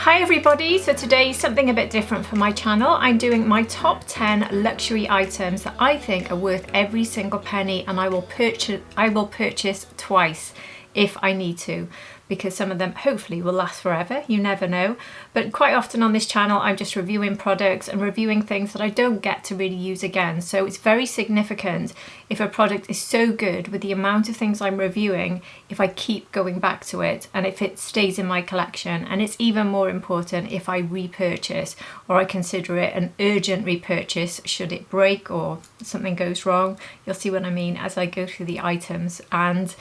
Hi everybody, so today something a bit different for my channel. I'm doing my top 10 luxury items that I think are worth every single penny, and I will purchase twice if I need to, because some of them hopefully will last forever, you never know. But quite often on this channel I'm just reviewing products and reviewing things that I don't get to really use again. So it's very significant if a product is so good with the amount of things I'm reviewing, if I keep going back to it and if it stays in my collection. And it's even more important if I repurchase, or I consider it an urgent repurchase should it break or something goes wrong. You'll see what I mean as I go through the items. And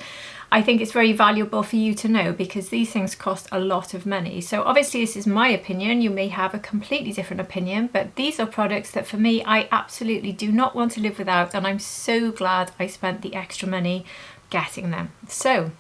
I think it's very valuable for you to know because these things cost a lot of money. So obviously this is my opinion, you may have a completely different opinion, but these are products that for me I absolutely do not want to live without, and I'm so glad I spent the extra money getting them. So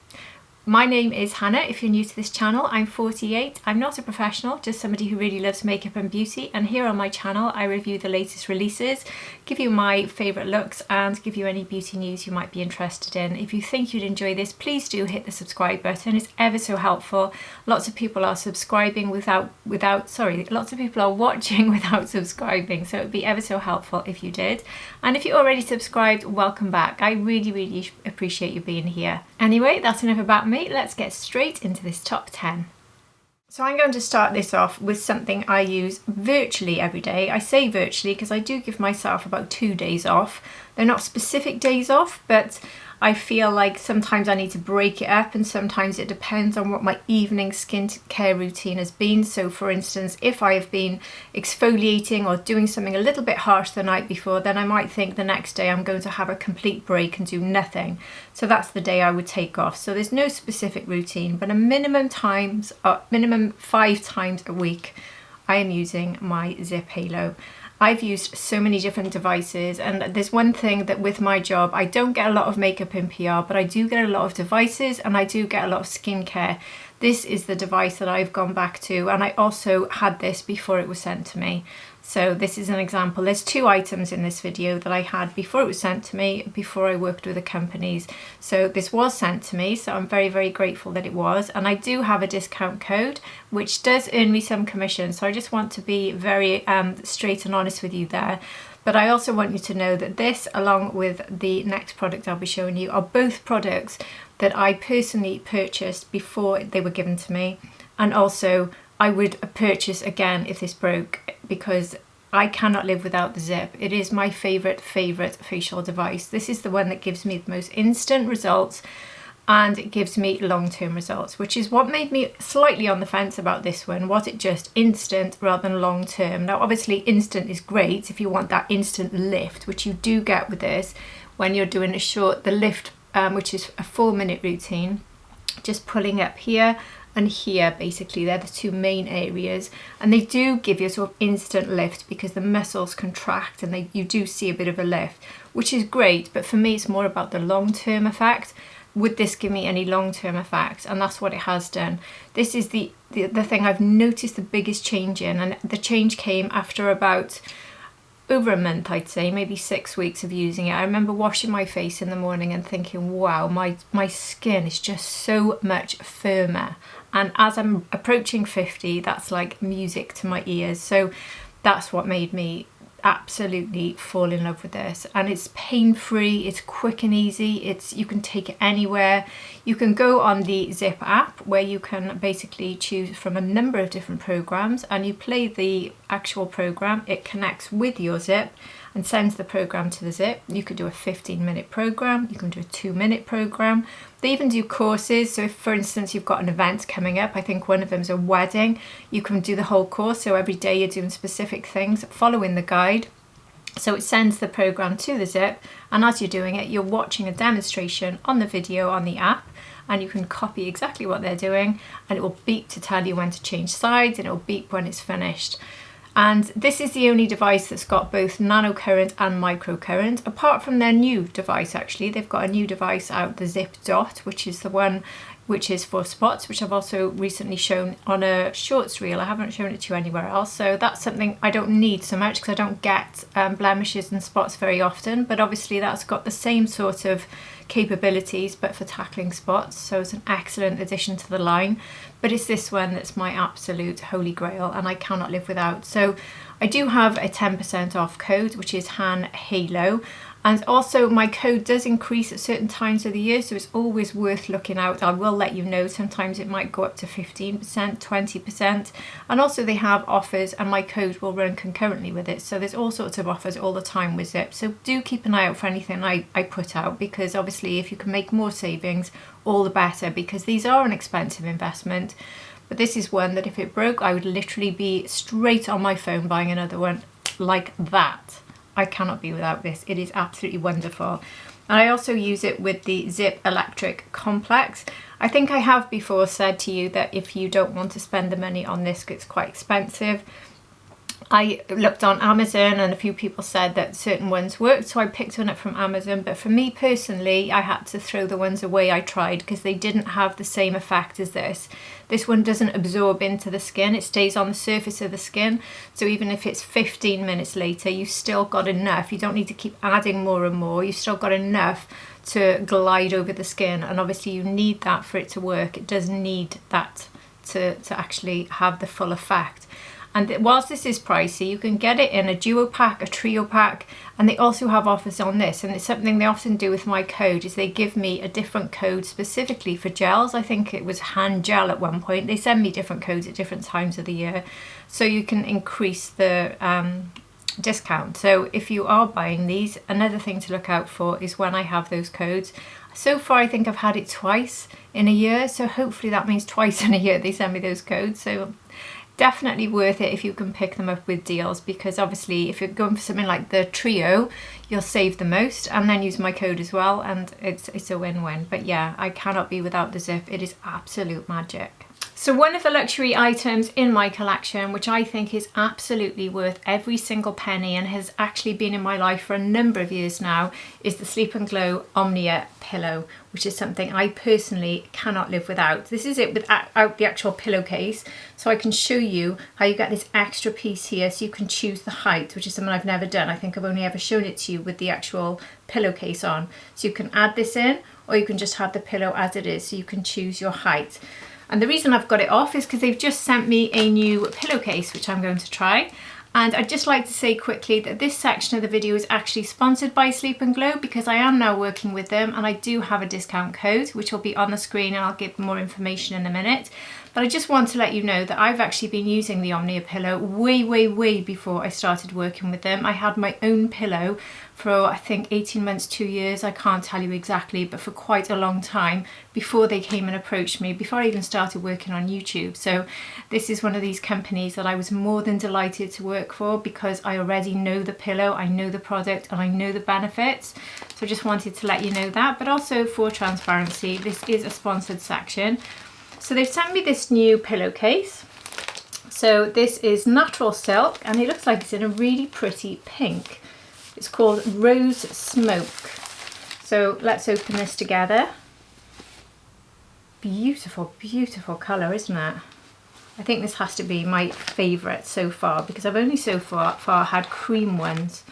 my name is Hannah. If you're new to this channel, I'm 48. I'm not a professional, just somebody who really loves makeup and beauty. And here on my channel, I review the latest releases, give you my favourite looks, and give you any beauty news you might be interested in. If you think you'd enjoy this, please do hit the subscribe button. It's ever so helpful. Lots of people are subscribing lots of people are watching without subscribing. So it would be ever so helpful if you did. And if you're already subscribed, welcome back. I really, really appreciate you being here. Anyway, that's enough about me. Let's get straight into this top 10. So I'm going to start this off with something I use virtually every day. I say virtually because I do give myself about 2 days off. They're not specific days off, but I feel like sometimes I need to break it up, and sometimes it depends on what my evening skincare routine has been. So for instance, if I have been exfoliating or doing something a little bit harsh the night before, then I might think the next day I'm going to have a complete break and do nothing. So that's the day I would take off. So there's no specific routine, but a minimum 5 times a week I am using my Zip Halo. I've used so many different devices, and there's one thing that with my job, I don't get a lot of makeup in PR, but I do get a lot of devices and I do get a lot of skincare. This is the device that I've gone back to, and I also had this before it was sent to me. So this is an example. There's 2 items in this video that I had before it was sent to me, before I worked with the companies. So this was sent to me, so I'm very, very grateful that it was. And I do have a discount code, which does earn me some commission. So I just want to be very straight and honest with you there. But I also want you to know that this, along with the next product I'll be showing you, are both products that I personally purchased before they were given to me. And also I would purchase again if this broke, because I cannot live without the Zip. It is my favourite facial device. This is the one that gives me the most instant results, and it gives me long-term results, which is what made me slightly on the fence about this one. Was it just instant rather than long-term? Now obviously instant is great if you want that instant lift, which you do get with this when you're doing the lift, which is a 4-minute routine, just pulling up here and here. Basically they're the 2 main areas, and they do give you a sort of instant lift because the muscles contract and you do see a bit of a lift, which is great. But for me it's more about the long-term effect. Would this give me any long-term effect? And that's what it has done. This is the thing I've noticed the biggest change in, and the change came after about over a month, I'd say, maybe 6 weeks of using it. I remember washing my face in the morning and thinking, wow, my skin is just so much firmer. And as I'm approaching 50, that's like music to my ears. So that's what made me absolutely fall in love with this. And it's pain-free, it's quick and easy, you can take it anywhere. You can go on the Zip app where you can basically choose from a number of different programs, and you play the actual program. It connects with your Zip and sends the program to the Zip. You could do a 15-minute program, you can do a 2-minute program. They even do courses. So if, for instance, you've got an event coming up, I think one of them is a wedding, you can do the whole course. So every day you're doing specific things, following the guide. So it sends the program to the Zip, and as you're doing it, you're watching a demonstration on the video on the app, and you can copy exactly what they're doing, and it will beep to tell you when to change sides, and it will beep when it's finished. And this is the only device that's got both nanocurrent and microcurrent, apart from their new device. Actually, they've got a new device out, the Zip Dot, which is the one which is for spots, which I've also recently shown on a shorts reel. I haven't shown it to you anywhere else, so that's something I don't need so much because I don't get blemishes and spots very often. But obviously that's got the same sort of capabilities, but for tackling spots, so it's an excellent addition to the line. But it's this one that's my absolute holy grail and I cannot live without. So I do have a 10% off code, which is Han Halo. And also my code does increase at certain times of the year, so it's always worth looking out. I will let you know, sometimes it might go up to 15%, 20%. And also they have offers and my code will run concurrently with it. So there's all sorts of offers all the time with Zip. So do keep an eye out for anything I put out, because obviously if you can make more savings, all the better, because these are an expensive investment. But this is one that if it broke, I would literally be straight on my phone buying another one like that. I cannot be without this. It is absolutely wonderful. And I also use it with the Zip Electric Complex. I think I have before said to you that if you don't want to spend the money on this, it's quite expensive. I looked on Amazon and a few people said that certain ones worked, so I picked one up from Amazon. But for me personally, I had to throw the ones away I tried because they didn't have the same effect as this. This one doesn't absorb into the skin, it stays on the surface of the skin. So even if it's 15 minutes later, you've still got enough. You don't need to keep adding more and more. You've still got enough to glide over the skin. And obviously you need that for it to work. It does need that to actually have the full effect. And whilst this is pricey, you can get it in a duo pack, a trio pack, and they also have offers on this. And it's something they often do with my code, is they give me a different code specifically for gels. I think it was hand gel at one point. They send me different codes at different times of the year, so you can increase the discount. So if you are buying these, another thing to look out for is when I have those codes. So far, I think I've had it twice in a year, so hopefully that means twice in a year they send me those codes. So definitely worth it if you can pick them up with deals, because obviously if you're going for something like the trio, you'll save the most and then use my code as well, and it's a win-win. But yeah, I cannot be without the Zip. It is absolute magic. So one of the luxury items in my collection, which I think is absolutely worth every single penny and has actually been in my life for a number of years now, is the Sleep and Glow Omnia pillow, which is something I personally cannot live without. This is it without the actual pillowcase, so I can show you how you get this extra piece here so you can choose the height, which is something I've never done. I think I've only ever shown it to you with the actual pillowcase on. So you can add this in, or you can just have the pillow as it is, so you can choose your height. And the reason I've got it off is because they've just sent me a new pillowcase, which I'm going to try. And I'd just like to say quickly that this section of the video is actually sponsored by Sleep and Glow, because I am now working with them and I do have a discount code, which will be on the screen, and I'll give more information in a minute. But I just want to let you know that I've actually been using the Omnia pillow way before I started working with them. I had my own pillow for I think 18 months, 2 years, I can't tell you exactly, but for quite a long time before they came and approached me, before I even started working on YouTube. So this is one of these companies that I was more than delighted to work for, because I already know the pillow, I know the product, and I know the benefits. So I just wanted to let you know that. But also for transparency, this is a sponsored section. So they've sent me this new pillowcase. So this is natural silk and it looks like it's in a really pretty pink. It's called Rose Smoke. So let's open this together. Beautiful, beautiful colour, isn't it? I think this has to be my favourite so far, because I've only so far had cream ones.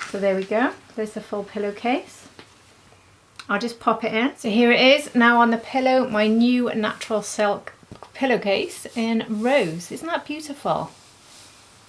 So there we go. There's the full pillowcase. I'll just pop it in. So here it is now on the pillow, my new natural silk pillowcase in rose. Isn't that beautiful?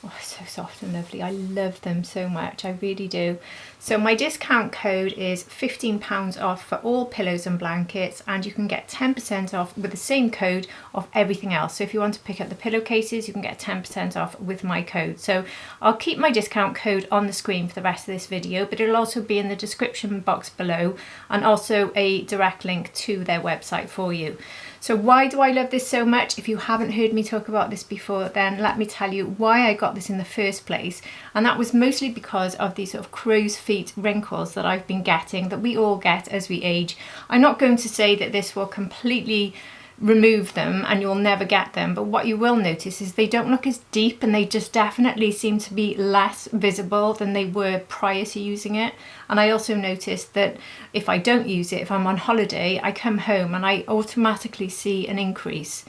Oh, so soft and lovely. I love them so much. I really do. So my discount code is £15 off for all pillows and blankets, and you can get 10% off with the same code of everything else. So if you want to pick up the pillowcases, you can get 10% off with my code. So I'll keep my discount code on the screen for the rest of this video, but it'll also be in the description box below, and also a direct link to their website for you. So why do I love this so much? If you haven't heard me talk about this before, then let me tell you why I got this in the first place. And that was mostly because of these sort of crow's feet wrinkles that I've been getting, that we all get as we age. I'm not going to say that this will completely remove them and you'll never get them, but what you will notice is they don't look as deep, and they just definitely seem to be less visible than they were prior to using it. And I also noticed that if I don't use it, if I'm on holiday, I come home and I automatically see an increase.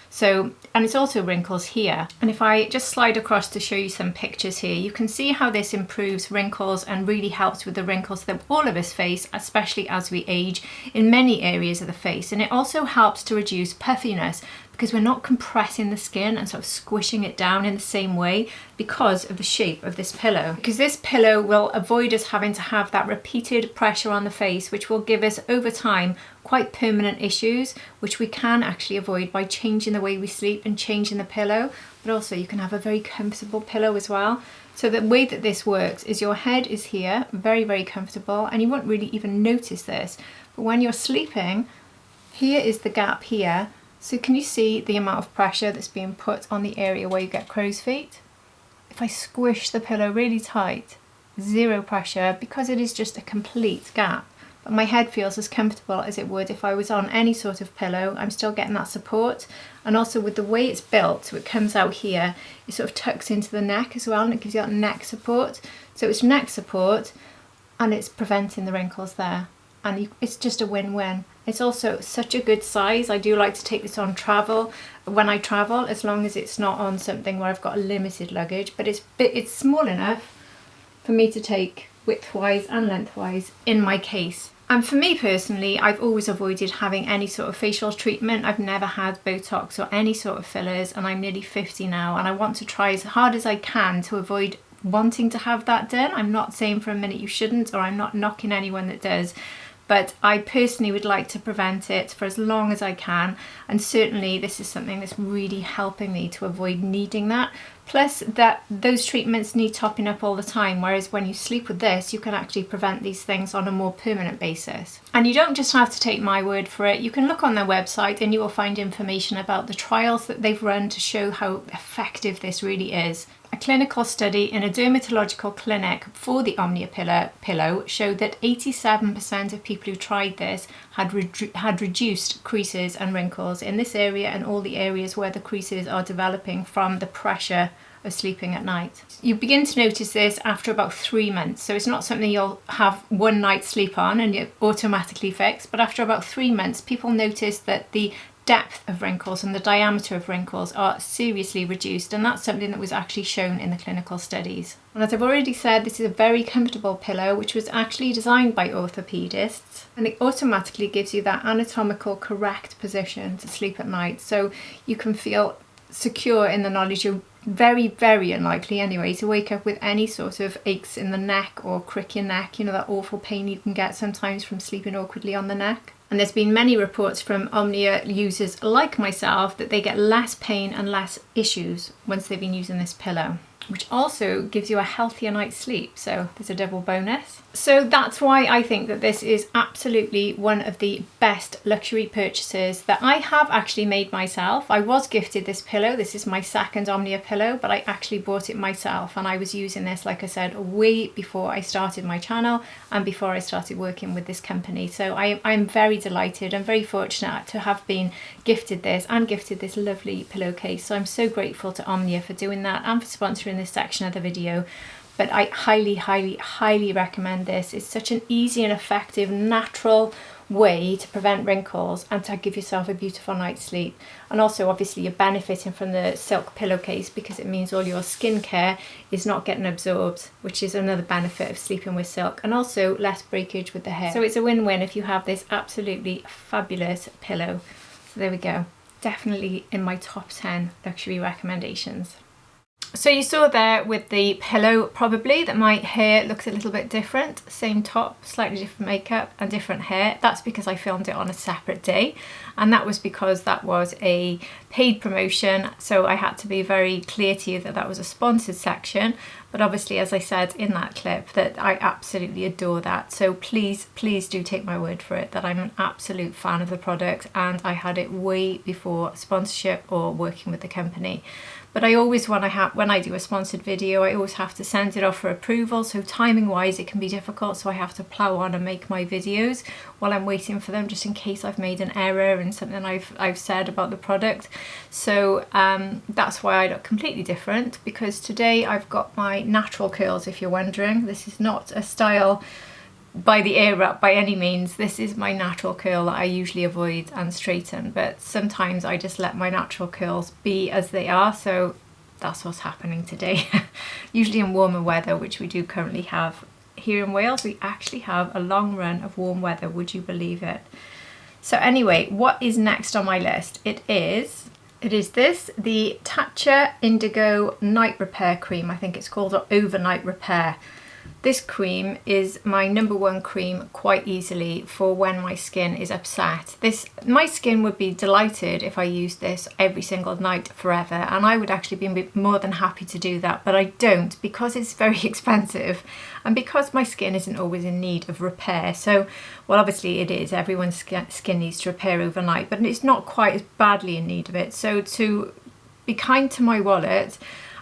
So, and it's also wrinkles here. And if I just slide across to show you some pictures here, you can see how this improves wrinkles and really helps with the wrinkles that all of us face, especially as we age, in many areas of the face. And it also helps to reduce puffiness, because we're not compressing the skin and sort of squishing it down in the same way because of the shape of this pillow. Because this pillow will avoid us having to have that repeated pressure on the face, which will give us over time quite permanent issues, which we can actually avoid by changing the way we sleep and changing the pillow. But also you can have a very comfortable pillow as well. So the way that this works is your head is here, very, very comfortable, and you won't really even notice this. But when you're sleeping, here is the gap here. So can you see the amount of pressure that's being put on the area where you get crow's feet? If I squish the pillow really tight, zero pressure, because it is just a complete gap. But my head feels as comfortable as it would if I was on any sort of pillow. I'm still getting that support. And also with the way it's built, so it comes out here, it sort of tucks into the neck as well, and it gives you that neck support. So it's neck support and it's preventing the wrinkles there. And it's just a win-win. It's also such a good size. I do like to take this on travel when I travel, as long as it's not on something where I've got limited luggage, but it's small enough for me to take widthwise and lengthwise in my case. And for me personally, I've always avoided having any sort of facial treatment. I've never had Botox or any sort of fillers, and I'm nearly 50 now, and I want to try as hard as I can to avoid wanting to have that done. I'm not saying for a minute you shouldn't, or I'm not knocking anyone that does. But I personally would like to prevent it for as long as I can, and certainly this is something that's really helping me to avoid needing that. Plus that those treatments need topping up all the time, whereas when you sleep with this, you can actually prevent these things on a more permanent basis. And you don't just have to take my word for it. You can look on their website and you will find information about the trials that they've run to show how effective this really is. A clinical study in a dermatological clinic for the Omnia pillow showed that 87% of people who tried this had reduced creases and wrinkles in this area and all the areas where the creases are developing from the pressure of sleeping at night. You begin to notice this after about 3 months, so it's not something you'll have one night's sleep on and you automatically fix, but after about 3 months people notice that the depth of wrinkles and the diameter of wrinkles are seriously reduced, and that's something that was actually shown in the clinical studies. And as I've already said, this is a very comfortable pillow which was actually designed by orthopedists, and it automatically gives you that anatomical correct position to sleep at night, so you can feel secure in the knowledge you're very, very unlikely anyway to wake up with any sort of aches in the neck or crick your neck, you know, that awful pain you can get sometimes from sleeping awkwardly on the neck. And there's been many reports from Omnia users like myself that they get less pain and less issues once they've been using this pillow, which also gives you a healthier night's sleep, so there's a double bonus. So that's why I think that this is absolutely one of the best luxury purchases that I have actually made myself. I was gifted this pillow. This is my second Omnia pillow, but I actually bought it myself, and I was using this, like I said, way before I started my channel and before I started working with this company. So I'm very delighted and very fortunate to have been gifted this and gifted this lovely pillowcase. So I'm so grateful to Omnia for doing that and for sponsoring this section of the video. But I highly, highly, highly recommend this. It's such an easy and effective, natural way to prevent wrinkles and to give yourself a beautiful night's sleep. And also obviously you're benefiting from the silk pillowcase because it means all your skincare is not getting absorbed, which is another benefit of sleeping with silk, and also less breakage with the hair. So it's a win-win if you have this absolutely fabulous pillow. So there we go. Definitely in my top 10 luxury recommendations. So you saw there with the pillow probably that my hair looks a little bit different. Same top, slightly different makeup and different hair. That's because I filmed it on a separate day, and that was because that was a paid promotion, so I had to be very clear to you that that was a sponsored section. But obviously, as I said in that clip, that I absolutely adore that. So please, please do take my word for it that I'm an absolute fan of the product, and I had it way before sponsorship or working with the company. But I always, when I do a sponsored video, I always have to send it off for approval. So timing wise, it can be difficult. So I have to plow on and make my videos while I'm waiting for them, just in case I've made an error in something I've said about the product. So that's why I look completely different, because today I've got my natural curls, if you're wondering. This is not a style by the ear up by any means. This is my natural curl that I usually avoid and straighten, but sometimes I just let my natural curls be as they are, so that's what's happening today. Usually in warmer weather, which we do currently have here in Wales, we actually have a long run of warm weather, would you believe it? So anyway, what is next on my list? It is this, the Tatcha Indigo Night Repair Cream, I think it's called, or Overnight Repair. This cream is my #1 cream quite easily for when my skin is upset. My skin would be delighted if I used this every single night forever, and I would actually be more than happy to do that, but I don't, because it's very expensive and because my skin isn't always in need of repair. So, well, obviously it is, everyone's skin needs to repair overnight, but it's not quite as badly in need of it. So to be kind to my wallet,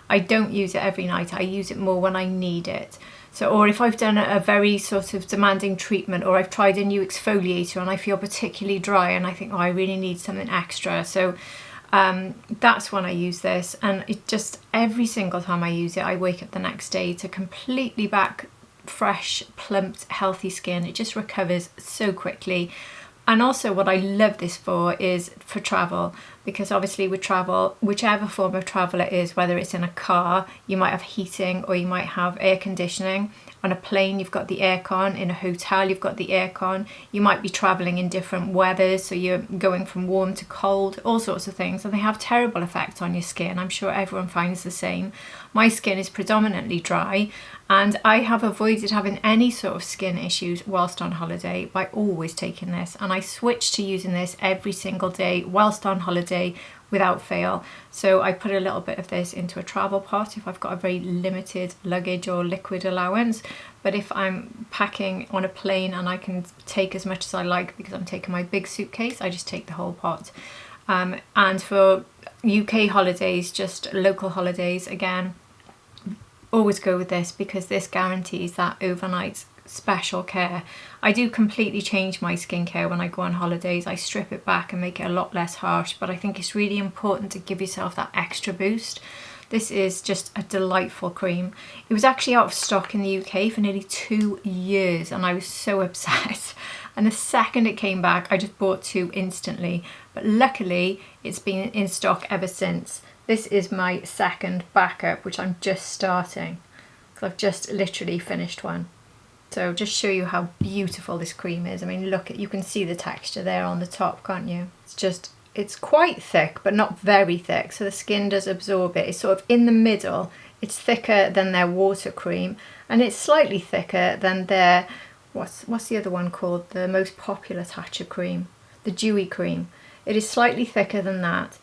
I don't use it every night, I use it more when I need it. So, or if I've done a very sort of demanding treatment, or I've tried a new exfoliator and I feel particularly dry and I think, oh, I really need something extra. So that's when I use this, and it just, every single time I use it, I wake up the next day to completely back, fresh, plumped, healthy skin. It just recovers so quickly. And also what I love this for is for travel, because obviously with travel, whichever form of travel it is, whether it's in a car, you might have heating or you might have air conditioning. On a plane, you've got the aircon. In a hotel, you've got the aircon. You might be traveling in different weathers, so you're going from warm to cold, all sorts of things, and they have terrible effects on your skin. I'm sure everyone finds the same. My skin is predominantly dry, and I have avoided having any sort of skin issues whilst on holiday by always taking this, and I switched to using this every single day whilst on holiday without fail. So I put a little bit of this into a travel pot if I've got a very limited luggage or liquid allowance, but if I'm packing on a plane and I can take as much as I like because I'm taking my big suitcase, I just take the whole pot. And for UK holidays, just local holidays, again, always go with this because this guarantees that overnight special care. I do completely change my skincare when I go on holidays. I strip it back and make it a lot less harsh, but I think it's really important to give yourself that extra boost. This is just a delightful cream. It was actually out of stock in the UK for nearly 2 years and I was so upset. And the second it came back, I just bought 2 instantly. But luckily, it's been in stock ever since. This is my second backup, which I'm just starting, because I've just literally finished one. So just show you how beautiful this cream is. I mean, look, you can see the texture there on the top, can't you? It's quite thick, but not very thick, so the skin does absorb it. It's sort of in the middle. It's thicker than their water cream, and it's slightly thicker than their, what's the other one called? The most popular Tatcha cream, the dewy cream. It is slightly thicker than that.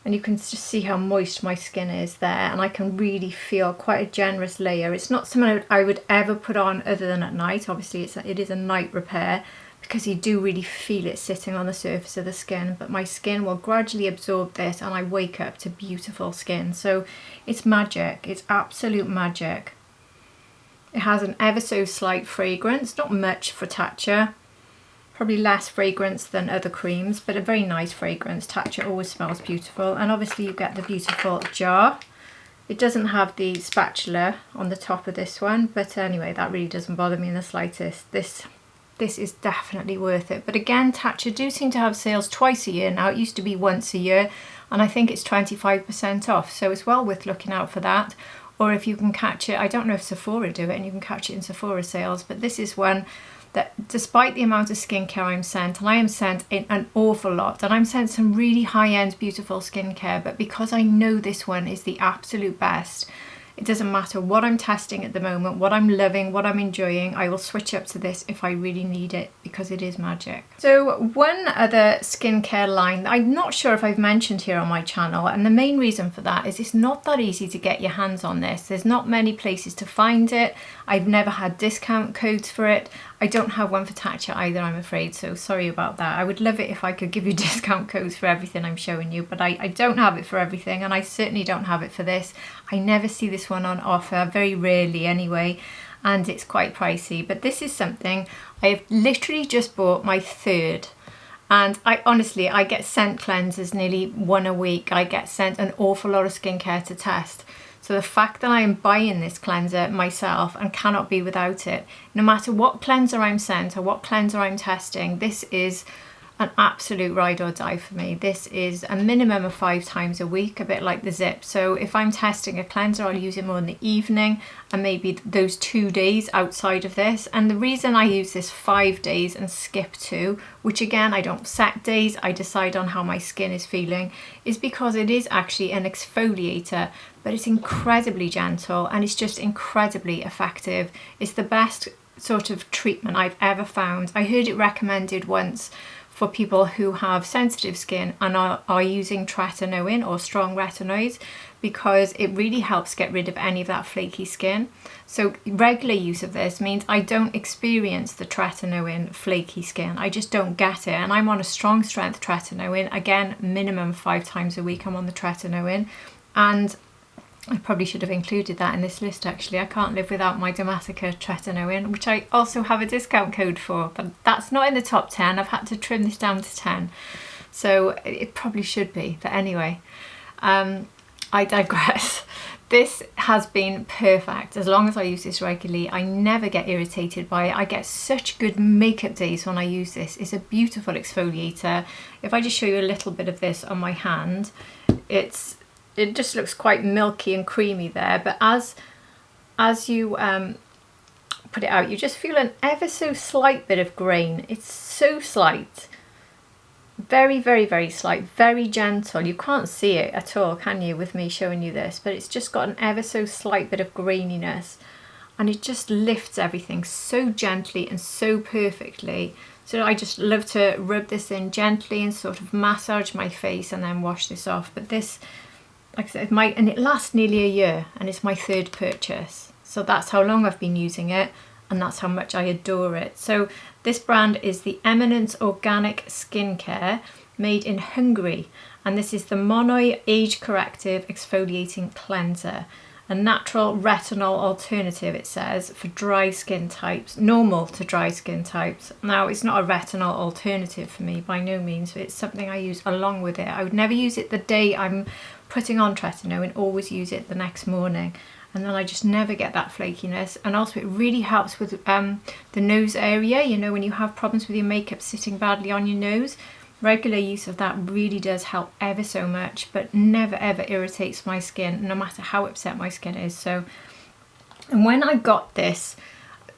And you can just see how moist my skin is there, and I can really feel quite a generous layer. It's not something I would ever put on other than at night. Obviously it is a night repair because you do really feel it sitting on the surface of the skin, but my skin will gradually absorb this and I wake up to beautiful skin. So it's magic, it's absolute magic. It has an ever so slight fragrance, not much for Tatcha. Probably less fragrance than other creams, but a very nice fragrance. Tatcha always smells beautiful, and obviously you get the beautiful jar. It doesn't have the spatula on the top of this one, but anyway, that really doesn't bother me in the slightest. This is definitely worth it. But again, Tatcha do seem to have sales twice a year now. It used to be once a year, and I think it's 25% off, so it's well worth looking out for that. Or if you can catch it, I don't know if Sephora do it, and you can catch it in Sephora sales, but this is one that despite the amount of skincare I'm sent, and I am sent in an awful lot, and I'm sent some really high-end beautiful skincare, but because I know this one is the absolute best, it doesn't matter what I'm testing at the moment, what I'm loving, what I'm enjoying, I will switch up to this if I really need it, because it is magic. So one other skincare line that I'm not sure if I've mentioned here on my channel, and the main reason for that is it's not that easy to get your hands on this. There's not many places to find it. I've never had discount codes for it. I don't have one for Tatcha either, I'm afraid, so sorry about that. I would love it if I could give you discount codes for everything I'm showing you, but I don't have it for everything, and I certainly don't have it for this. I never see this one on offer, very rarely anyway, and it's quite pricey. But this is something I have literally just bought my third, and I get sent cleansers nearly one a week. I get sent an awful lot of skincare to test. So the fact that I am buying this cleanser myself and cannot be without it, no matter what cleanser I'm sent or what cleanser I'm testing, this is an absolute ride or die for me. This is a minimum of 5 times a week, a bit like the Zip. So if I'm testing a cleanser, I'll use it more in the evening and maybe those 2 days outside of this. And the reason I use this 5 days and skip 2, which again, I don't set days, I decide on how my skin is feeling, is because it is actually an exfoliator, but it's incredibly gentle and it's just incredibly effective. It's the best sort of treatment I've ever found. I heard it recommended once for people who have sensitive skin and are using tretinoin or strong retinoids, because it really helps get rid of any of that flaky skin. So regular use of this means I don't experience the tretinoin flaky skin. I just don't get it. And I'm on a strong strength tretinoin. Again, minimum 5 times a week I'm on the tretinoin. And I probably should have included that in this list actually. I can't live without my Dermatica tretinoin, which I also have a discount code for, but that's not in the top 10. I've had to trim this down to 10. So it probably should be, but anyway, I digress. This has been perfect. As long as I use this regularly, I never get irritated by it. I get such good makeup days when I use this. It's a beautiful exfoliator. If I just show you a little bit of this on my hand, it just looks quite milky and creamy there, but as you put it out, you just feel an ever so slight bit of grain. It's so slight, very, very, very slight, very gentle. You can't see it at all, can you, with me showing you this, but it's just got an ever so slight bit of graininess, and it just lifts everything so gently and so perfectly. So I just love to rub this in gently and sort of massage my face and then wash this off. But this, like I said, and it lasts nearly a year, and it's my 3rd purchase. So that's how long I've been using it, and that's how much I adore it. So this brand is the Eminence Organic Skincare, made in Hungary. And this is the Mono Age Corrective Exfoliating Cleanser. A natural retinol alternative, it says, for dry skin types, normal to dry skin types. Now, it's not a retinol alternative for me, by no means. It's something I use along with it. I would never use it the day I'm putting on tretinoin, always use it the next morning. And then I just never get that flakiness. And also it really helps with the nose area. You know, when you have problems with your makeup sitting badly on your nose, regular use of that really does help ever so much, but never ever irritates my skin, no matter how upset my skin is. So, and when I got this,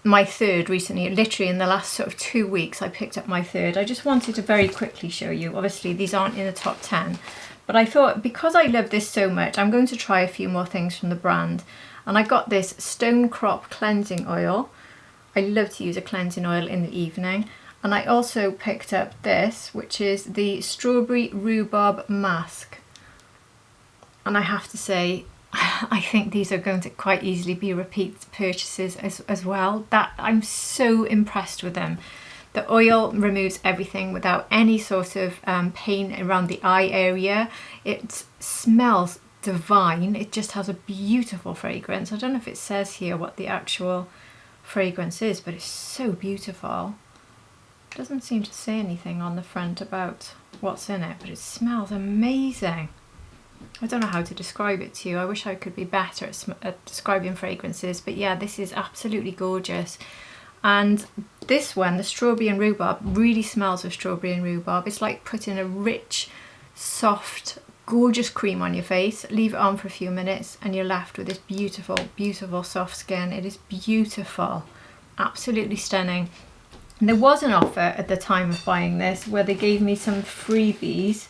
my 3rd recently, literally in the last sort of 2 weeks, I picked up my 3rd. I just wanted to very quickly show you. Obviously these aren't in the top 10, but I thought because I love this so much, I'm going to try a few more things from the brand. And I got this Stone Crop Cleansing Oil. I love to use a cleansing oil in the evening. And I also picked up this, which is the Strawberry Rhubarb Mask. And I have to say, I think these are going to quite easily be repeat purchases as well. That I'm so impressed with them. The oil removes everything without any sort of pain around the eye area. It smells divine. It just has a beautiful fragrance. I don't know if it says here what the actual fragrance is, but it's so beautiful. It doesn't seem to say anything on the front about what's in it, but it smells amazing. I don't know how to describe it to you. I wish I could be better at describing fragrances, but yeah, this is absolutely gorgeous. And this one, the strawberry and rhubarb, really smells of strawberry and rhubarb. It's like putting a rich, soft, gorgeous cream on your face, leave it on for a few minutes, and you're left with this beautiful, beautiful soft skin. It is beautiful, absolutely stunning. And there was an offer at the time of buying this where they gave me some freebies,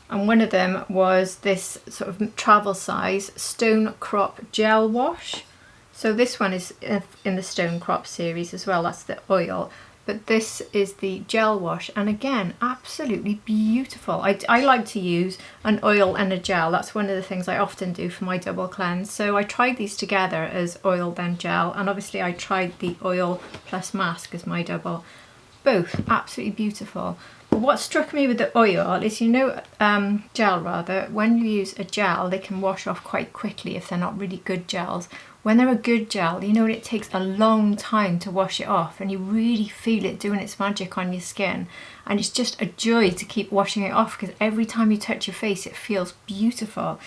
and one of them was this sort of travel size Stone Crop Gel Wash. So this one is in the Stone Crop series as well, that's the oil, but this is the gel wash, and again, absolutely beautiful. I like to use an oil and a gel. That's one of the things I often do for my double cleanse. So I tried these together as oil then gel, and obviously I tried the oil plus mask as my double. Both absolutely beautiful. But what struck me with the oil is, you know, gel rather, when you use a gel, they can wash off quite quickly if they're not really good gels. When they're a good gel, you know, it takes a long time to wash it off, and you really feel it doing its magic on your skin. And it's just a joy to keep washing it off, because every time you touch your face, it feels beautiful.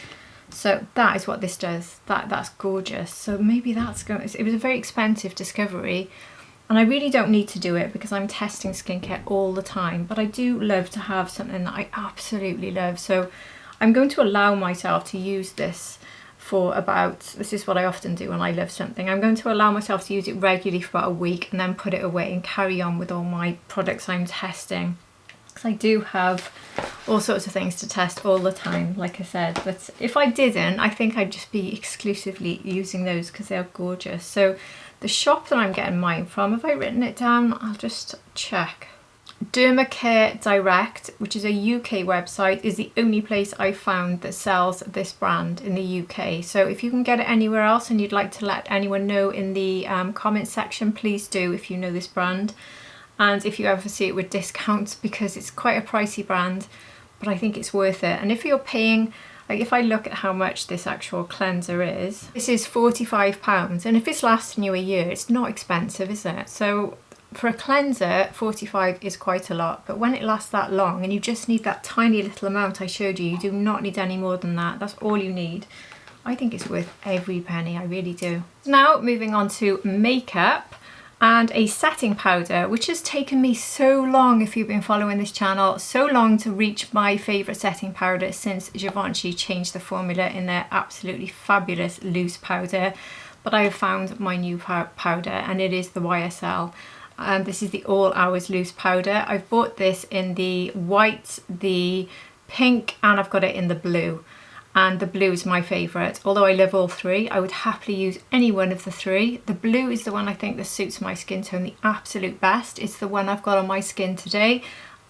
So that is what this does. That's gorgeous. So maybe that's going. It was a very expensive discovery, and I really don't need to do it because I'm testing skincare all the time. But I do love to have something that I absolutely love. So I'm going to allow myself to use this for about, this is what I often do when I love something. I'm going to allow myself to use it regularly for about a week and then put it away and carry on with all my products I'm testing. Because I do have all sorts of things to test all the time, like I said. But if I didn't, I think I'd just be exclusively using those because they're gorgeous. So the shop that I'm getting mine from, have I written it down? I'll just check. Dermacare Direct, which is a UK website, is the only place I found that sells this brand in the UK. So if you can get it anywhere else and you'd like to let anyone know in the comment section, please do if you know this brand. And if you ever see it with discounts, because it's quite a pricey brand, but I think it's worth it. And if you're paying, like if I look at how much this actual cleanser is, this is £45. And if it's lasting you a year, it's not expensive, is it? So for a cleanser, 45 is quite a lot, but when it lasts that long and you just need that tiny little amount I showed you, you do not need any more than that. That's all you need. I think it's worth every penny, I really do. Now moving on to makeup and a setting powder, which has taken me so long, if you've been following this channel, so long to reach my favourite setting powder since Givenchy changed the formula in their absolutely fabulous loose powder. But I have found my new powder, and it is the YSL. And this is the All Hours Loose Powder. I've bought this in the white, the pink, and I've got it in the blue. And the blue is my favourite. Although I love all three, I would happily use any one of the three. The blue is the one I think that suits my skin tone the absolute best. It's the one I've got on my skin today.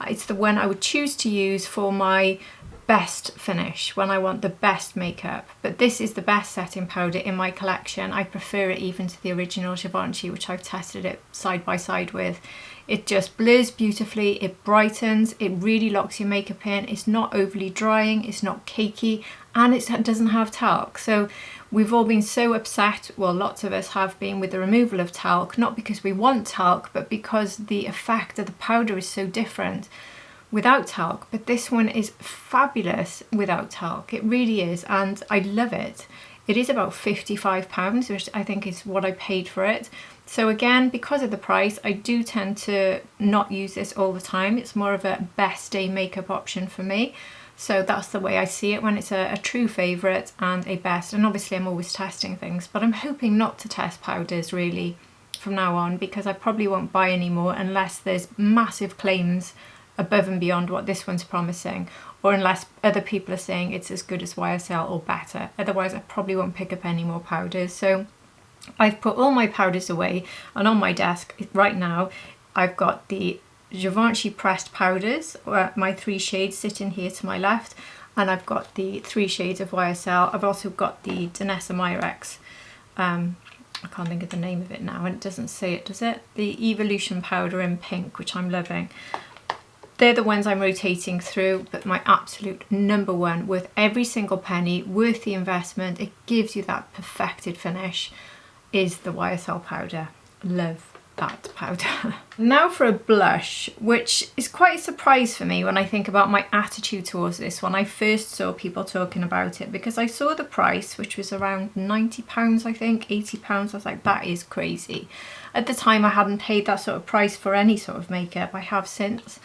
It's the one I would choose to use for my best finish, when I want the best makeup. But this is the best setting powder in my collection. I prefer it even to the original Givenchy, which I've tested it side by side with. It just blurs beautifully, it brightens, it really locks your makeup in. It's not overly drying, it's not cakey, and it doesn't have talc. So we've all been so upset, well, lots of us have been, with the removal of talc, not because we want talc, but because the effect of the powder is so different without talc. But this one is fabulous without talc, it really is, and I love it. It is about £55, which I think is what I paid for it. So again, because of the price, I do tend to not use this all the time. It's more of a best day makeup option for me. So that's the way I see it, when it's a true favourite and a best. And obviously I'm always testing things, but I'm hoping not to test powders really from now on, because I probably won't buy any more unless there's massive claims above and beyond what this one's promising, or unless other people are saying it's as good as YSL or better. Otherwise I probably won't pick up any more powders. So I've put all my powders away, and on my desk right now I've got the Givenchy pressed powders, my 3 shades sitting here to my left, and I've got the 3 shades of YSL. I've also got the Danessa Myrex, I can't think of the name of it now, and it doesn't say it, does it? The Evolution powder in pink, which I'm loving. They're the ones I'm rotating through, but my absolute number one, worth every single penny, worth the investment, it gives you that perfected finish, is the YSL powder. Love that powder. Now for a blush, which is quite a surprise for me when I think about my attitude towards this when I first saw people talking about it, because I saw the price, which was around £90 I think, £80. I was like, that is crazy. At the time I hadn't paid that sort of price for any sort of makeup. I have since.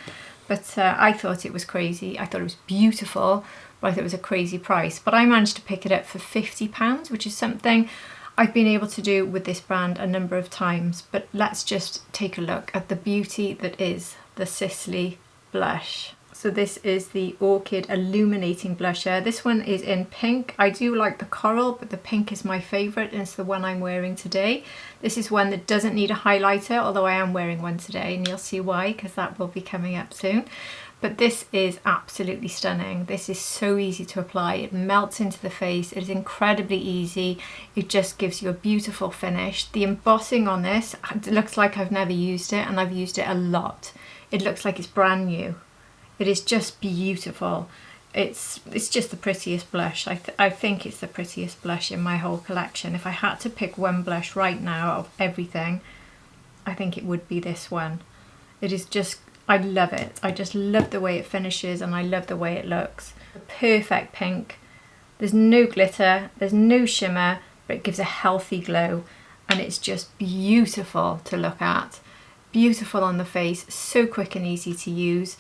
But I thought it was crazy. I thought it was beautiful, but I thought it was a crazy price. But I managed to pick it up for £50, which is something I've been able to do with this brand a number of times. But let's just take a look at the beauty that is the Sisley blush. So this is the Orchid Illuminating Blusher. This one is in pink. I do like the coral, but the pink is my favourite, and it's the one I'm wearing today. This is one that doesn't need a highlighter, although I am wearing one today, and you'll see why, because that will be coming up soon. But this is absolutely stunning. This is so easy to apply. It melts into the face. It is incredibly easy. It just gives you a beautiful finish. The embossing on this, it looks like I've never used it, and I've used it a lot. It looks like it's brand new. It is just beautiful. It's just the prettiest blush. I think it's the prettiest blush in my whole collection. If I had to pick one blush right now of everything, I think it would be this one. It is just, I love it. I just love the way it finishes, and I love the way it looks. The perfect pink There's no glitter, there's no shimmer, but it gives a healthy glow, and it's just beautiful to look at. Beautiful on the face, so quick and easy to use,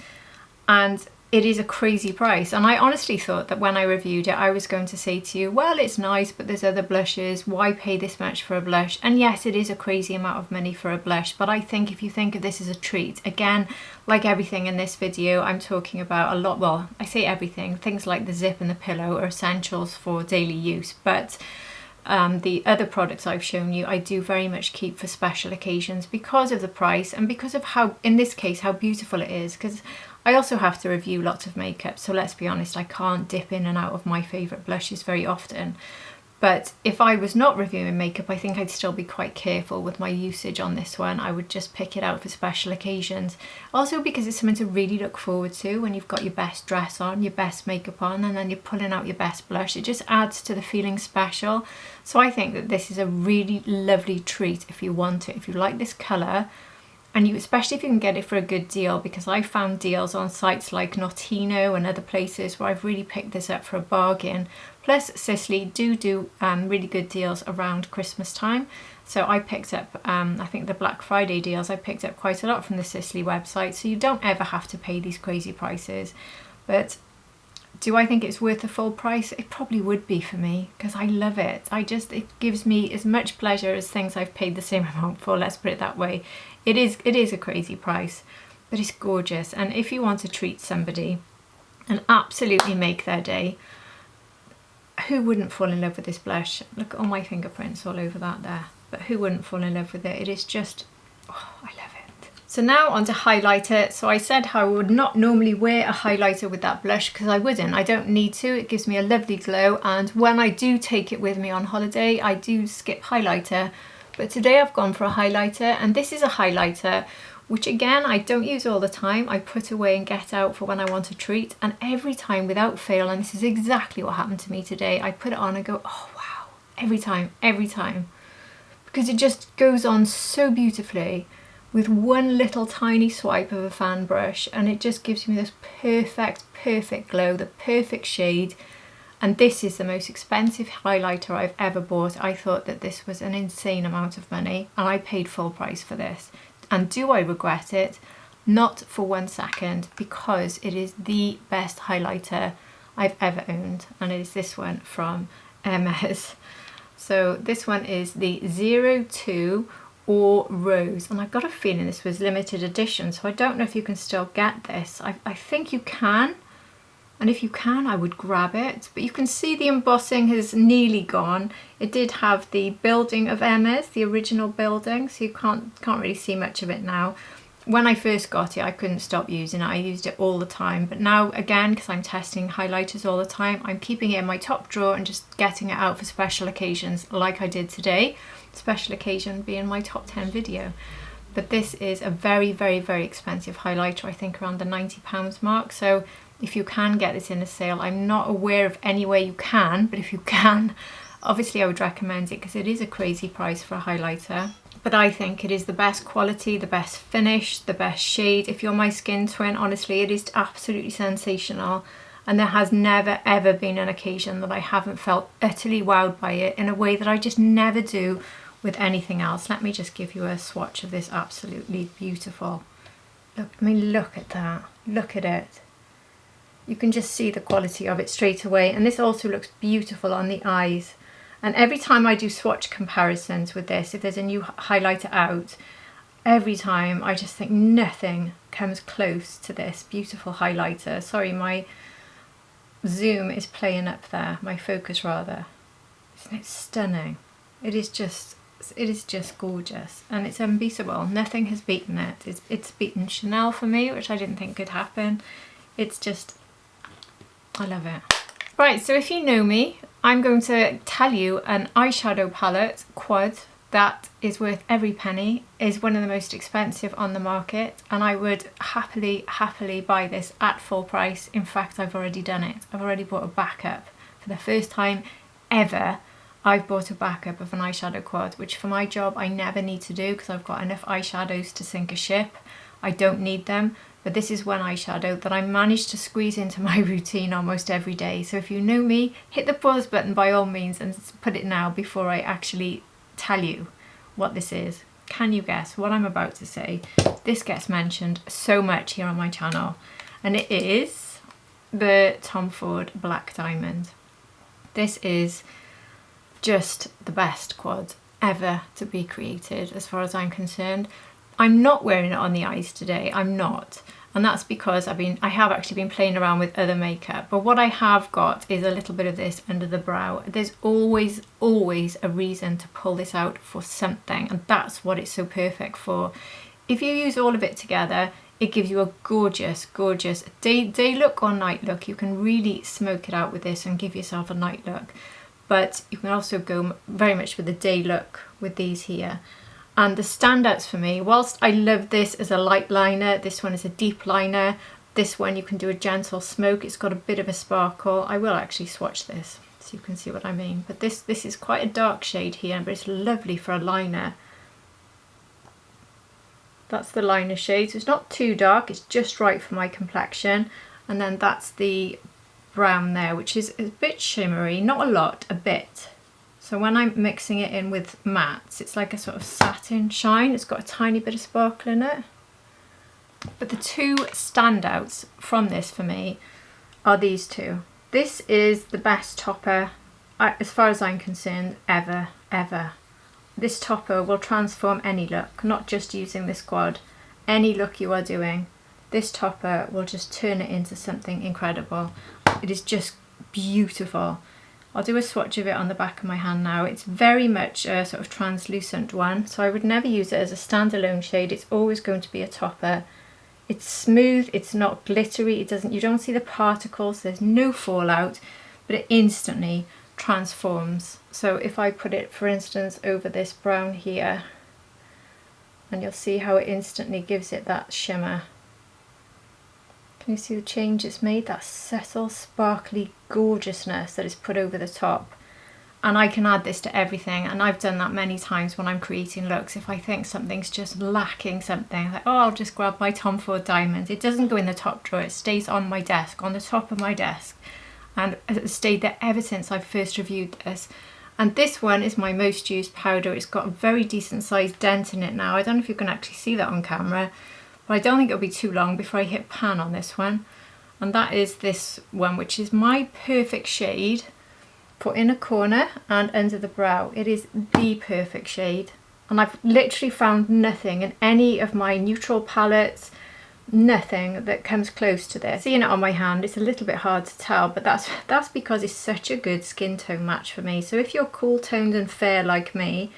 and it is a crazy price. And I honestly thought that when I reviewed it, I was going to say to you, well, it's nice, but there's other blushes, why pay this much for a blush? And yes, it is a crazy amount of money for a blush, but I think if you think of this as a treat, again, like everything in this video, I'm talking about a lot, well, I say everything, things like the zip and the pillow are essentials for daily use, but the other products I've shown you, I do very much keep for special occasions because of the price and because of how, in this case, how beautiful it is, because I also have to review lots of makeup, so let's be honest, I can't dip in and out of my favourite blushes very often. But if I was not reviewing makeup, I think I'd still be quite careful with my usage on this one. I would just pick it out for special occasions. Also because it's something to really look forward to when you've got your best dress on, your best makeup on, and then you're pulling out your best blush. It just adds to the feeling special. So I think that this is a really lovely treat if you want it. If you like this colour, and you, especially if you can get it for a good deal, because I found deals on sites like Notino and other places where I've really picked this up for a bargain. Plus Sisley do really good deals around Christmas time. So I picked up, I think the Black Friday deals, I picked up quite a lot from the Sisley website. So you don't ever have to pay these crazy prices. But do I think it's worth the full price? It probably would be for me, because I love it. It gives me as much pleasure as things I've paid the same amount for, let's put it that way. It is a crazy price, but it's gorgeous. And if you want to treat somebody and absolutely make their day, who wouldn't fall in love with this blush? Look at all my fingerprints all over that there. But who wouldn't fall in love with it? It is just, oh, I love it. So now onto highlighter. So I said how I would not normally wear a highlighter with that blush, because I wouldn't. I don't need to. It gives me a lovely glow. And when I do take it with me on holiday, I do skip highlighter. But today I've gone for a highlighter, and this is a highlighter which again I don't use all the time. I put away and get out for when I want a treat, and every time without fail, and this is exactly what happened to me today, I put it on and go, oh wow, every time, because it just goes on so beautifully with one little tiny swipe of a fan brush, and it just gives me this perfect glow, the perfect shade. And this is the most expensive highlighter I've ever bought. I thought that this was an insane amount of money, and I paid full price for this. And do I regret it? Not for 1 second, because it is the best highlighter I've ever owned, and it is this one from Hermes. So this one is the 02 or Rose, and I've got a feeling this was limited edition, so I don't know if you can still get this. I think you can. And if you can, I would grab it. But you can see the embossing has nearly gone. It did have the building of Hermes, the original building, so you can't really see much of it now. When I first got it, I couldn't stop using it. I used it all the time. But now, again, because I'm testing highlighters all the time, I'm keeping it in my top drawer and just getting it out for special occasions like I did today. Special occasion being my top 10 video. But this is a very expensive highlighter, I think around the £90 mark. So if you can get this in a sale, I'm not aware of any way you can, but if you can, obviously I would recommend it, because it is a crazy price for a highlighter. But I think it is the best quality, the best finish, the best shade. If you're my skin twin, honestly, it is absolutely sensational. And there has never ever been an occasion that I haven't felt utterly wowed by it in a way that I just never do with anything else. Let me just give you a swatch of this absolutely beautiful. Look, I mean, look at that. Look at it. You can just see the quality of it straight away, and this also looks beautiful on the eyes. And every time I do swatch comparisons with this, if there's a new highlighter out, every time I just think nothing comes close to this beautiful highlighter. Sorry, my zoom is playing up there, my focus rather. Isn't it stunning? It is just gorgeous, and it's unbeatable. Nothing has beaten it. It's beaten Chanel for me, which I didn't think could happen. It's just, I love it. Right, so if you know me, I'm going to tell you an eyeshadow palette, Quad, that is worth every penny, is one of the most expensive on the market, and I would happily buy this at full price. In fact, I've already done it. I've already bought a backup. For the first time ever, I've bought a backup of an eyeshadow quad, which for my job I never need to do because I've got enough eyeshadows to sink a ship. I don't need them. but this is one eyeshadow that I managed to squeeze into my routine almost every day. So if you know me, hit the pause button by all means and put it now before I actually tell you what this is. Can you guess what I'm about to say? This gets mentioned so much here on my channel, and it is the Tom Ford Black Diamond. This is just the best quad ever to be created as far as I'm concerned. I'm not wearing it on the eyes today, I'm not. And that's because I have actually been playing around with other makeup, but what I have got is a little bit of this under the brow. There's always a reason to pull this out for something, and that's what it's so perfect for. If you use all of it together, it gives you a gorgeous day look or night look. You can really smoke it out with this and give yourself a night look, but you can also go very much with a day look with these here. And the standouts for me, whilst I love this as a light liner, this one is a deep liner. This one you can do a gentle smoke. It's got a bit of a sparkle. I will actually swatch this so you can see what I mean. But this is quite a dark shade here, but it's lovely for a liner. That's the liner shade. So it's not too dark, it's just right for my complexion. And then that's the brown there, which is a bit shimmery, not a lot, a bit. So when I'm mixing it in with mattes, it's like a sort of satin shine. It's got a tiny bit of sparkle in it. But the two standouts from this for me are these two. This is the best topper, as far as I'm concerned, ever. This topper will transform any look, not just using this quad. Any look you are doing, this topper will just turn it into something incredible. It is just beautiful. I'll do a swatch of it on the back of my hand now. It's very much a sort of translucent one, so I would never use it as a standalone shade. It's always going to be a topper. It's smooth, it's not glittery, you don't see the particles, there's no fallout, but it instantly transforms. So if I put it, for instance, over this brown here, and you'll see how it instantly gives it that shimmer. Can you see the change it's made? That subtle, sparkly gorgeousness that is put over the top. And I can add this to everything, and I've done that many times when I'm creating looks. If I think something's just lacking something, like, oh, I'll just grab my Tom Ford Diamond. It doesn't go in the top drawer, it stays on my desk, on the top of my desk. And it's stayed there ever since I first reviewed this. And this one is my most used powder. It's got a very decent sized dent in it now. I don't know if you can actually see that on camera, but I don't think it'll be too long before I hit pan on this one. And that is this one, which is my perfect shade for inner corner and under the brow. It is the perfect shade. And I've literally found nothing in any of my neutral palettes, nothing that comes close to this. Seeing it on my hand, it's a little bit hard to tell, but that's because it's such a good skin tone match for me. So if you're cool toned and fair like me,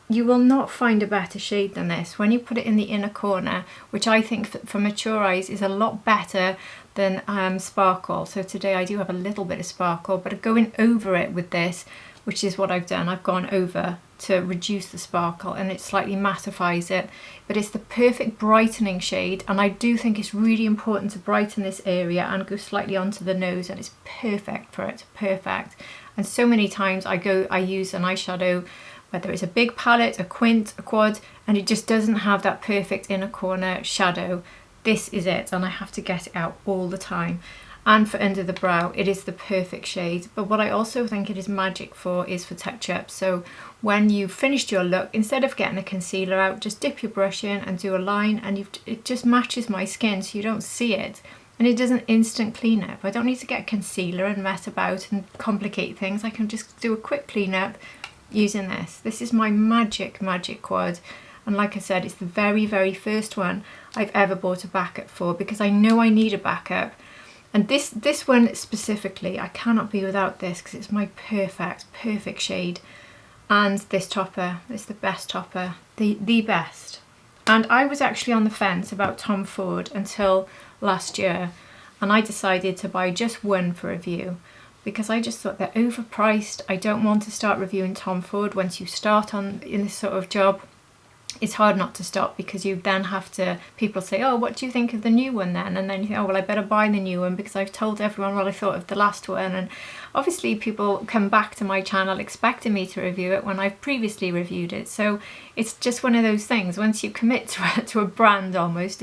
you will not find a better shade than this. When you put it in the inner corner, which I think for mature eyes is a lot better than sparkle. So today I do have a little bit of sparkle, but going over it with this, which is what I've done, I've gone over to reduce the sparkle, and it slightly mattifies it, but it's the perfect brightening shade. And I do think it's really important to brighten this area and go slightly onto the nose, and it's perfect for it, perfect. And so many times I use an eyeshadow, whether it's a big palette, a quint, a quad, and it just doesn't have that perfect inner corner shadow. This is it, and I have to get it out all the time. And for under the brow, it is the perfect shade. But what I also think it is magic for is for touch-up. So when you've finished your look, instead of getting a concealer out, just dip your brush in and do a line, and it just matches my skin so you don't see it. And it does an instant cleanup. I don't need to get concealer and mess about and complicate things. I can just do a quick cleanup using this. This is my magic quad. And like I said, it's the very first one I've ever bought a backup for, because I know I need a backup. And this one specifically, I cannot be without this, because it's my perfect shade. And this topper is the best topper, the best. And I was actually on the fence about Tom Ford until last year, and I decided to buy just one for review, because I just thought they're overpriced. I don't want to start reviewing Tom Ford. Once you start in this sort of job, it's hard not to stop, because you then have to, people say, oh, what do you think of the new one then? And then you think, oh, well, I better buy the new one because I've told everyone what I thought of the last one. And obviously people come back to my channel expecting me to review it when I've previously reviewed it. So it's just one of those things. Once you commit to a brand almost,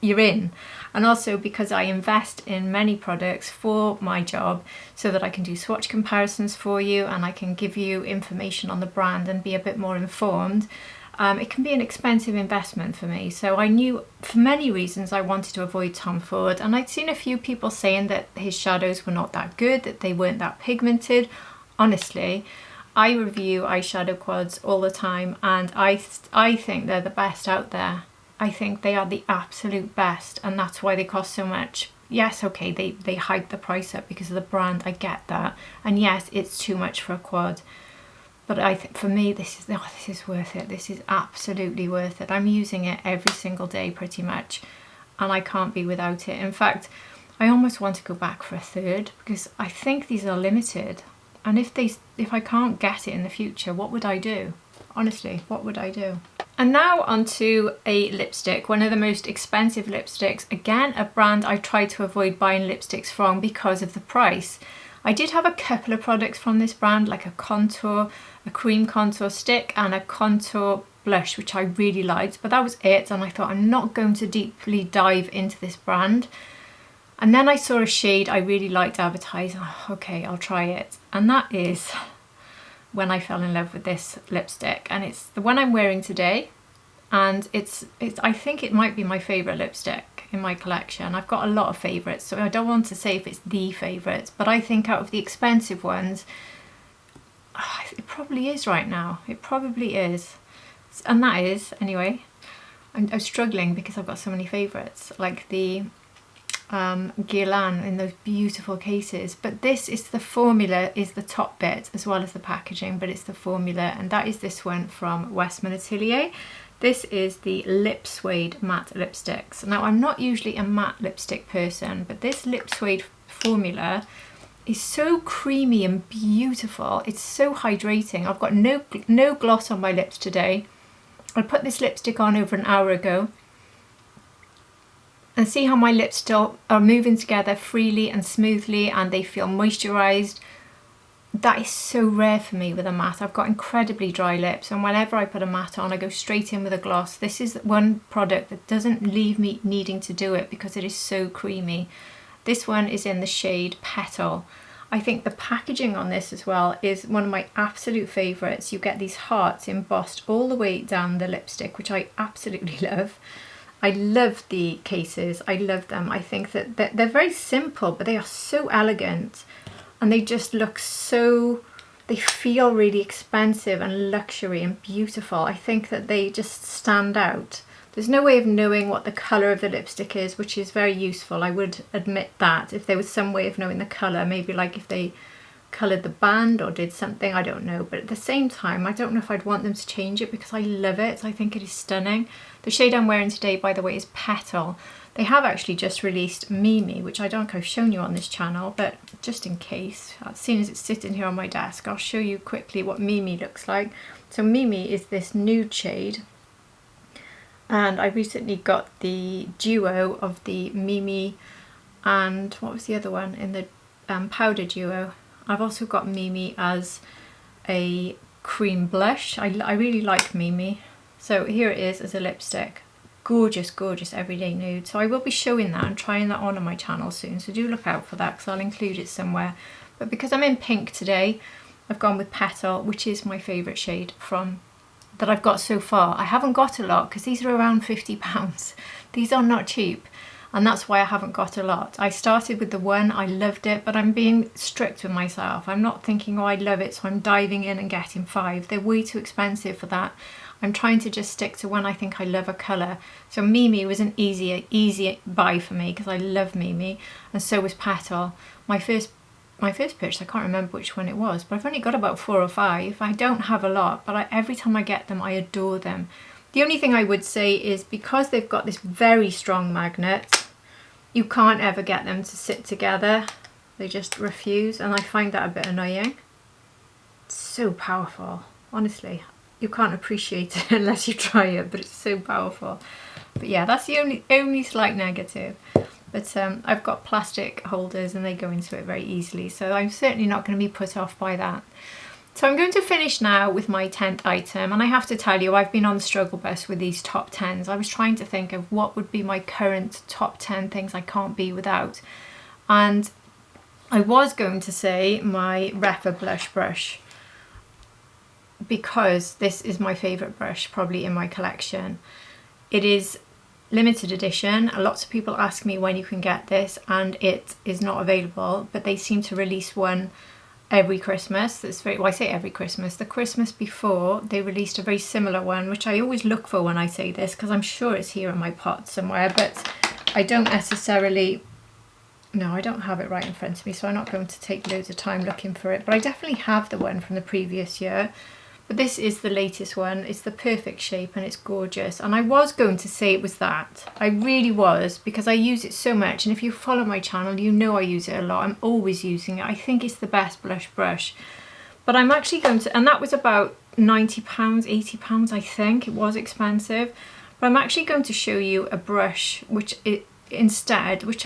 you're in. And also because I invest in many products for my job so that I can do swatch comparisons for you and I can give you information on the brand and be a bit more informed. It can be an expensive investment for me, so I knew for many reasons I wanted to avoid Tom Ford, and I'd seen a few people saying that his shadows were not that good, that they weren't that pigmented. Honestly, I review eyeshadow quads all the time and I think they're the best out there. I think they are the absolute best, and that's why they cost so much. Yes, okay, they hike the price up because of the brand, I get that, and yes, it's too much for a quad. But I think for me, this is worth it. This is absolutely worth it. I'm using it every single day pretty much, and I can't be without it. In fact, I almost want to go back for a third because I think these are limited. And if I can't get it in the future, what would I do? Honestly, what would I do? And now onto a lipstick, one of the most expensive lipsticks. Again, a brand I try to avoid buying lipsticks from because of the price. I did have a couple of products from this brand, like a contour, a cream contour stick and a contour blush, which I really liked, but that was it. And I thought, I'm not going to deeply dive into this brand. And then I saw a shade I really liked advertised. Oh, okay, I'll try it. And that is when I fell in love with this lipstick. And it's the one I'm wearing today. And it's I think it might be my favourite lipstick in my collection. I've got a lot of favourites, so I don't want to say if it's the favourite, but I think out of the expensive ones, it probably is right now. It probably is. And that is, anyway, I'm struggling because I've got so many favourites, like the Guerlain in those beautiful cases. But this is the formula, is the top bit as well as the packaging, but it's the formula, and that is this one from Westman Atelier. This is the Lip Suede matte lipsticks. Now, I'm not usually a matte lipstick person, but this Lip Suede formula is so creamy and beautiful. It's so hydrating. I've got no gloss on my lips today. I put this lipstick on over an hour ago. And see how my lips still are moving together freely and smoothly, and they feel moisturised. That is so rare for me with a matte. I've got incredibly dry lips, and whenever I put a matte on, I go straight in with a gloss. This is one product that doesn't leave me needing to do it because it is so creamy. This one is in the shade Petal. I think the packaging on this as well is one of my absolute favourites. You get these hearts embossed all the way down the lipstick, which I absolutely love. I love the cases, I love them. I think that they're very simple, but they are so elegant. And they just look so, they feel really expensive and luxury and beautiful. I think that they just stand out. There's no way of knowing what the colour of the lipstick is, which is very useful. I would admit that. If there was some way of knowing the colour, maybe like if they coloured the band or did something, I don't know. But at the same time, I don't know if I'd want them to change it because I love it. I think it is stunning. The shade I'm wearing today, by the way, is Petal. They have actually just released Mimi, which I don't think I've shown you on this channel, but just in case, as soon as it's sitting here on my desk, I'll show you quickly what Mimi looks like. So Mimi is this nude shade, and I recently got the duo of the Mimi and what was the other one in the powder duo. I've also got Mimi as a cream blush. I really like Mimi. So here it is as a lipstick. Gorgeous, gorgeous everyday nude. So I will be showing that and trying that on my channel soon. So do look out for that because I'll include it somewhere. But because I'm in pink today, I've gone with Petal, which is my favourite shade from that I've got so far. I haven't got a lot because these are around £50. These are not cheap. And that's why I haven't got a lot. I started with the one, I loved it, but I'm being strict with myself. I'm not thinking, oh, I love it, so I'm diving in and getting 5. They're way too expensive for that. I'm trying to just stick to when I think I love a colour. So Mimi was an easy buy for me because I love Mimi, and so was Petal. My first purchase, I can't remember which one it was, but I've only got about 4 or 5. I don't have a lot, but every time I get them, I adore them. The only thing I would say is because they've got this very strong magnet, you can't ever get them to sit together. They just refuse, and I find that a bit annoying. It's so powerful, honestly. You can't appreciate it unless you try it, but it's so powerful. But yeah, that's the only slight negative. But I've got plastic holders and they go into it very easily, so I'm certainly not going to be put off by that. So I'm going to finish now with my 10th item, and I have to tell you, I've been on the struggle bus with these top 10s. I was trying to think of what would be my current top 10 things I can't be without. And I was going to say my Rephr blush brush, because this is my favourite brush probably in my collection. It is limited edition. Lots of people ask me when you can get this, and it is not available, but they seem to release one every Christmas. That's very, well, I say every Christmas. The Christmas before, they released a very similar one, which I always look for when I say this, because I'm sure it's here in my pot somewhere, but I don't necessarily, no, I don't have it right in front of me, so I'm not going to take loads of time looking for it, but I definitely have the one from the previous year. But this is the latest one. It's the perfect shape and it's gorgeous. And I was going to say it was that. I really was, because I use it so much. And if you follow my channel, you know I use it a lot. I'm always using it. I think it's the best blush brush. But I'm actually going to, and that was about £90, £80, I think. It was expensive. But I'm actually going to show you a brush which I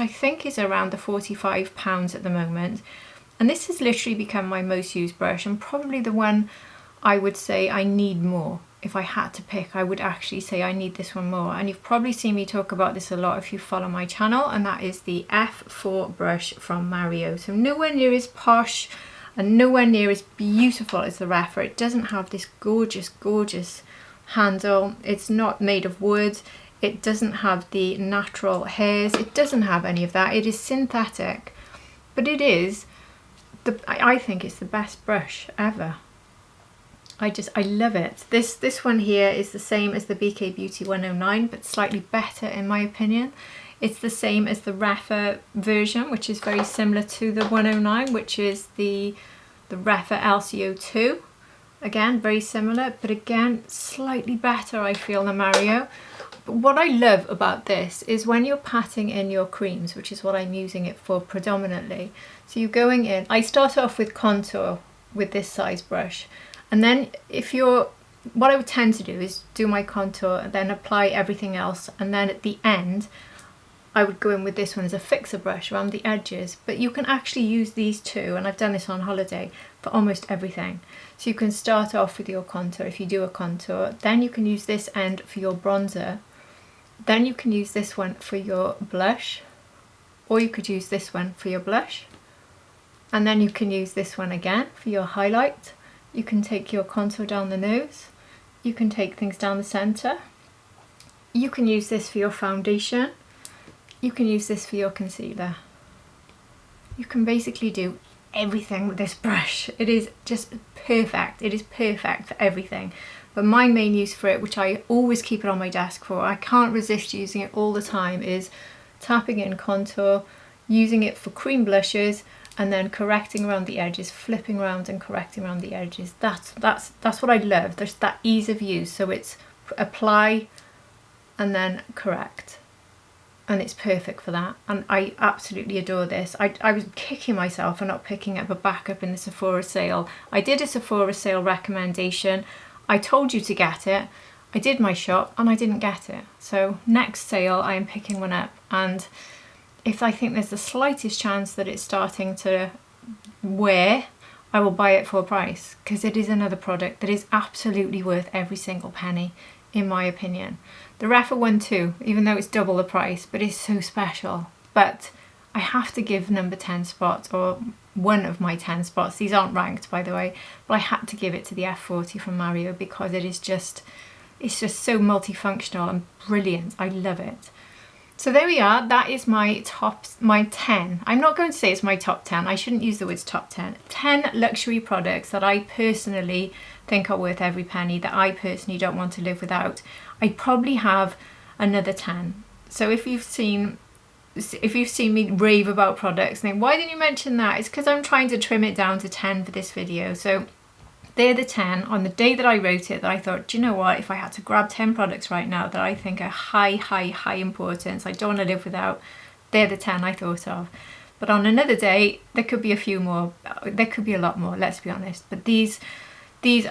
think is around the £45 at the moment. And this has literally become my most used brush, and probably the one I would say I need more. If I had to pick, I would actually say I need this one more. And you've probably seen me talk about this a lot if you follow my channel, and that is the F4 brush from Mario. So nowhere near as posh and nowhere near as beautiful as the Rephr. It doesn't have this gorgeous, gorgeous handle. It's not made of wood. It doesn't have the natural hairs. It doesn't have any of that. It is synthetic, but it is, I think it's the best brush ever. I love it. This one here is the same as the BK Beauty 109, but slightly better in my opinion. It's the same as the Rephr version, which is very similar to the 109, which is the Rephr LCO2. Again, very similar, but again, slightly better I feel than Mario. But what I love about this is when you're patting in your creams, which is what I'm using it for predominantly. So you're going in, I start off with contour with this size brush. And then what I would tend to do is do my contour and then apply everything else. And then at the end, I would go in with this one as a fixer brush around the edges. But you can actually use these two, and I've done this on holiday, for almost everything. So you can start off with your contour if you do a contour. Then you can use this end for your bronzer. Then you can use this one for your blush. Or you could use this one for your blush. And then you can use this one again for your highlight. You can take your contour down the nose, you can take things down the centre, you can use this for your foundation, you can use this for your concealer. You can basically do everything with this brush. It is just perfect. It is perfect for everything. But my main use for it, which I always keep it on my desk for, I can't resist using it all the time, is tapping in contour, using it for cream blushes, and then correcting around the edges, flipping around and correcting around the edges. That's what I love. There's that ease of use. So it's apply and then correct. And it's perfect for that. And I absolutely adore this. I was kicking myself for not picking up a backup in the Sephora sale. I did a Sephora sale recommendation. I told you to get it. I did my shop and I didn't get it. So next sale I am picking one up, and if I think there's the slightest chance that it's starting to wear, I will buy it full price, because it is another product that is absolutely worth every single penny, in my opinion. The Rephr one too, even though it's double the price, but it's so special. But I have to give number 10 spot, or one of my 10 spots, these aren't ranked by the way, but I had to give it to the F40 from Mario, because it is just, it's just so multifunctional and brilliant. I love it. So there we are, that is my 10. I'm not going to say it's my top 10, I shouldn't use the words top 10. 10 luxury products that I personally think are worth every penny, that I personally don't want to live without. I probably have another 10. So if you've seen me rave about products, think, why didn't you mention that? It's because I'm trying to trim it down to 10 for this video. So they're the 10 on the day that I wrote it, that I thought, do you know what, if I had to grab 10 products right now that I think are high importance, I don't want to live without, they're the 10 I thought of. But on another day, there could be a few more, there could be a lot more, let's be honest. But these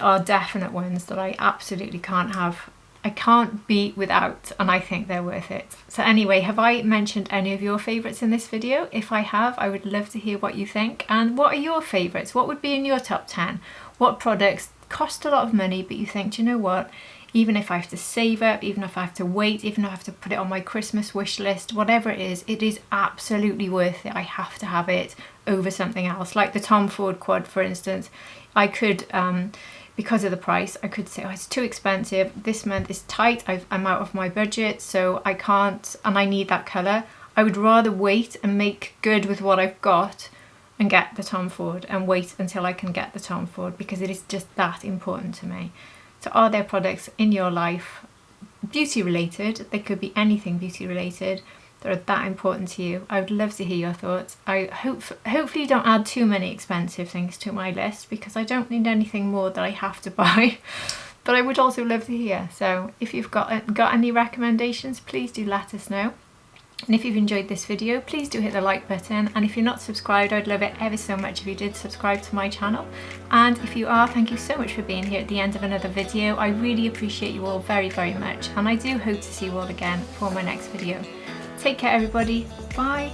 are definite ones that I absolutely can't have I can't be without, and I think they're worth it. So anyway, have I mentioned any of your favourites in this video? If I have, I would love to hear what you think. And what are your favourites? What would be in your top 10? What products cost a lot of money, but you think, do you know what? Even if I have to save up, even if I have to wait, even if I have to put it on my Christmas wish list, whatever it is absolutely worth it. I have to have it over something else. Like the Tom Ford quad, for instance. I could, because of the price, I could say, oh, it's too expensive. This month is tight. I'm out of my budget, so I can't, and I need that colour. I would rather wait and make good with what I've got and get the Tom Ford and wait until I can get the Tom Ford, because it is just that important to me. So are there products in your life, beauty related, they could be anything beauty related, that are that important to you? I would love to hear your thoughts. I hopefully don't add too many expensive things to my list, because I don't need anything more that I have to buy. But I would also love to hear. So if you've got any recommendations, please do let us know. And if you've enjoyed this video, please do hit the like button. And if you're not subscribed, I'd love it ever so much if you did subscribe to my channel. And if you are, thank you so much for being here at the end of another video. I really appreciate you all very, very much. And I do hope to see you all again for my next video. Take care, everybody. Bye.